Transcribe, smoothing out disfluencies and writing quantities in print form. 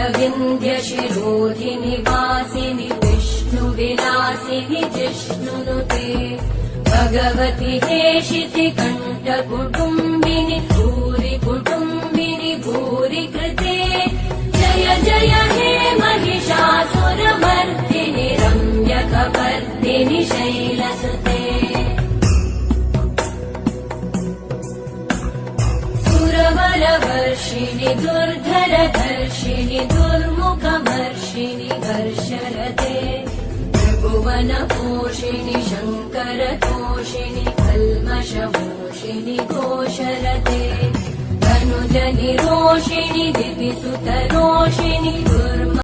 अरविन्द्यशिरोधिनि वासिनि विष्णुविलासिनि जिष्णुनुते भगवति हेशिति कण्ठकुटुम्बिनि भूरि कुटुम्बिनि भूरि कृते जय जय हे महिषासुरमर्दिनि रम्यकपर्दिनि शैलसुते सुरवरवर्षिणि दुर्धरधर्षिणि दुर्मुखमर्षिणि हर्षरते त्रिभुवनपोषिणि शङ्करतोषिणि कल्मषमोषिणि घोषरते धनुजनिरोषिणि दिविसुतरोषिणि